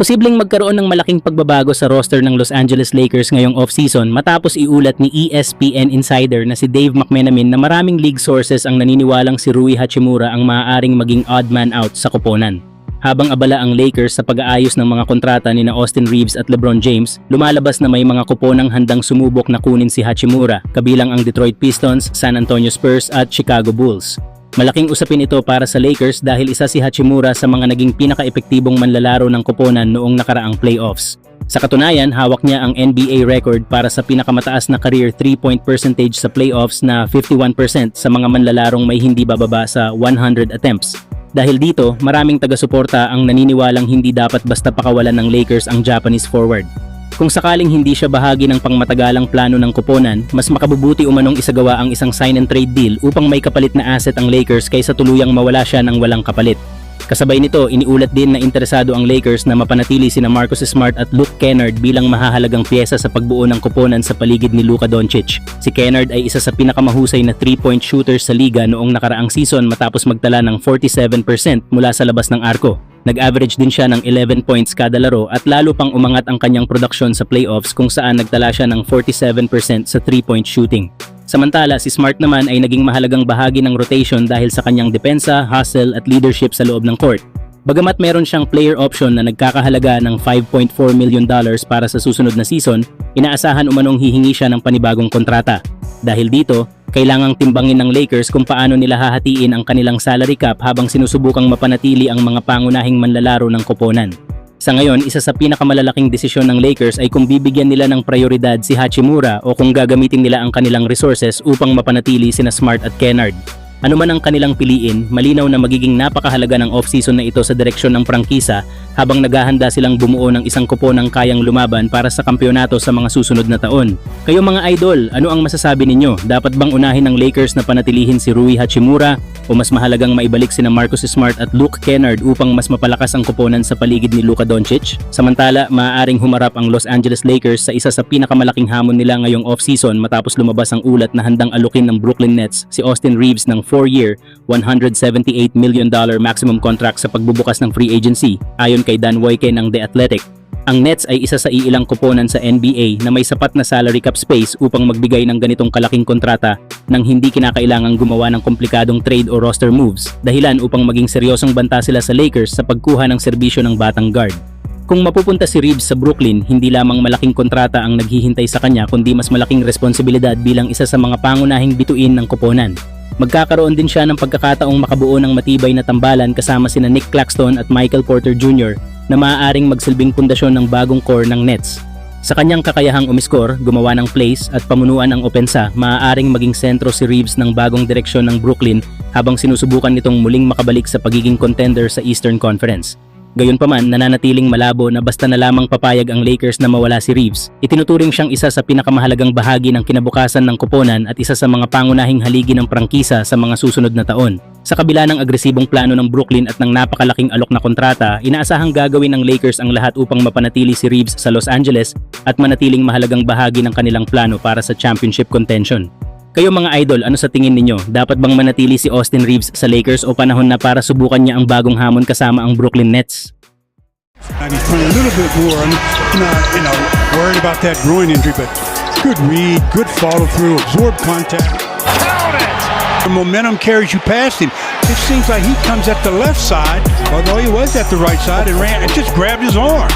Posibleng magkaroon ng malaking pagbabago sa roster ng Los Angeles Lakers ngayong off-season matapos iulat ni ESPN insider na si Dave McMenamin na maraming league sources ang naniniwalang si Rui Hachimura ang maaaring maging odd man out sa koponan. Habang abala ang Lakers sa pag-aayos ng mga kontrata ni Austin Reeves at LeBron James, lumalabas na may mga koponang handang sumubok na kunin si Hachimura, kabilang ang Detroit Pistons, San Antonio Spurs at Chicago Bulls. Malaking usapin ito para sa Lakers dahil isa si Hachimura sa mga naging pinaka-epektibong manlalaro ng koponan noong nakaraang playoffs. Sa katunayan, hawak niya ang NBA record para sa pinakamataas na career 3-point percentage sa playoffs na 51% sa mga manlalarong may hindi bababa sa 100 attempts. Dahil dito, maraming taga-suporta ang naniniwalang hindi dapat basta pakawalan ng Lakers ang Japanese forward. Kung sakaling hindi siya bahagi ng pangmatagalang plano ng koponan, mas makabubuti umanong isagawa ang isang sign and trade deal upang may kapalit na asset ang Lakers kaysa tuluyang mawala siya ng walang kapalit. Kasabay nito, iniulat din na interesado ang Lakers na mapanatili sina Marcus Smart at Luke Kennard bilang mahahalagang piyesa sa pagbuo ng koponan sa paligid ni Luka Doncic. Si Kennard ay isa sa pinakamahusay na 3-point shooters sa liga noong nakaraang season matapos magtala ng 47% mula sa labas ng arko. Nag-average din siya ng 11 points kada laro at lalo pang umangat ang kanyang produksyon sa playoffs kung saan nagtala siya ng 47% sa 3-point shooting. Samantala, si Smart naman ay naging mahalagang bahagi ng rotation dahil sa kanyang depensa, hustle at leadership sa loob ng court. Bagamat meron siyang player option na nagkakahalaga ng $5.4 million para sa susunod na season, inaasahan umanong hihingi siya ng panibagong kontrata. Dahil dito, kailangang timbangin ng Lakers kung paano nila hahatiin ang kanilang salary cap habang sinusubukang mapanatili ang mga pangunahing manlalaro ng koponan. Sa ngayon, isa sa pinakamalalaking desisyon ng Lakers ay kung bibigyan nila ng prioridad si Hachimura o kung gagamitin nila ang kanilang resources upang mapanatili sina Smart at Kennard. Ano man ang kanilang piliin, malinaw na magiging napakahalaga ng off-season na ito sa direksyon ng prangkisa habang naghahanda silang bumuo ng isang koponang kayang lumaban para sa kampyonato sa mga susunod na taon. Kayo mga idol, ano ang masasabi ninyo? Dapat bang unahin ng Lakers na panatilihin si Rui Hachimura o mas mahalagang maibalik sina Marcus Smart at Luke Kennard upang mas mapalakas ang koponan sa paligid ni Luka Doncic? Samantala, maaaring humarap ang Los Angeles Lakers sa isa sa pinakamalaking hamon nila ngayong off-season matapos lumabas ang ulat na handang alukin ng Brooklyn Nets si Austin Reeves ng 4-year, $178 million maximum contract sa pagbubukas ng free agency, ayon kay Dan Woike ng The Athletic. Ang Nets ay isa sa iilang koponan sa NBA na may sapat na salary cap space upang magbigay ng ganitong kalaking kontrata nang hindi kinakailangang gumawa ng komplikadong trade o roster moves, dahilan upang maging seryosong banta sila sa Lakers sa pagkuha ng serbisyo ng batang guard. Kung mapupunta si Reeves sa Brooklyn, hindi lamang malaking kontrata ang naghihintay sa kanya kundi mas malaking responsibilidad bilang isa sa mga pangunahing bituin ng koponan. Magkakaroon din siya ng pagkakataong makabuo ng matibay na tambalan kasama sina Nick Claxton at Michael Porter Jr. na maaaring magsilbing pundasyon ng bagong core ng Nets. Sa kanyang kakayahang umiskor, gumawa ng plays at pamunuan ang opensa, maaaring maging sentro si Reeves ng bagong direksyon ng Brooklyn habang sinusubukan nitong muling makabalik sa pagiging contender sa Eastern Conference. Gayunpaman, nananatiling malabo na basta na lamang papayag ang Lakers na mawala si Reeves. Itinuturing siyang isa sa pinakamahalagang bahagi ng kinabukasan ng koponan at isa sa mga pangunahing haligi ng prangkisa sa mga susunod na taon. Sa kabila ng agresibong plano ng Brooklyn at ng napakalaking alok na kontrata, inaasahang gagawin ng Lakers ang lahat upang mapanatili si Reeves sa Los Angeles at manatiling mahalagang bahagi ng kanilang plano para sa championship contention. Kayo mga idol, ano sa tingin ninyo? Dapat bang manatili si Austin Reeves sa Lakers o panahon na para subukan niya ang bagong hamon kasama ang Brooklyn Nets? And he's playing a little bit more, not, worried about that groin injury, but good read, good follow through, absorb contact. The momentum carries you past him. It seems like he comes at the left side, although he was at the right side and just grabbed his arm.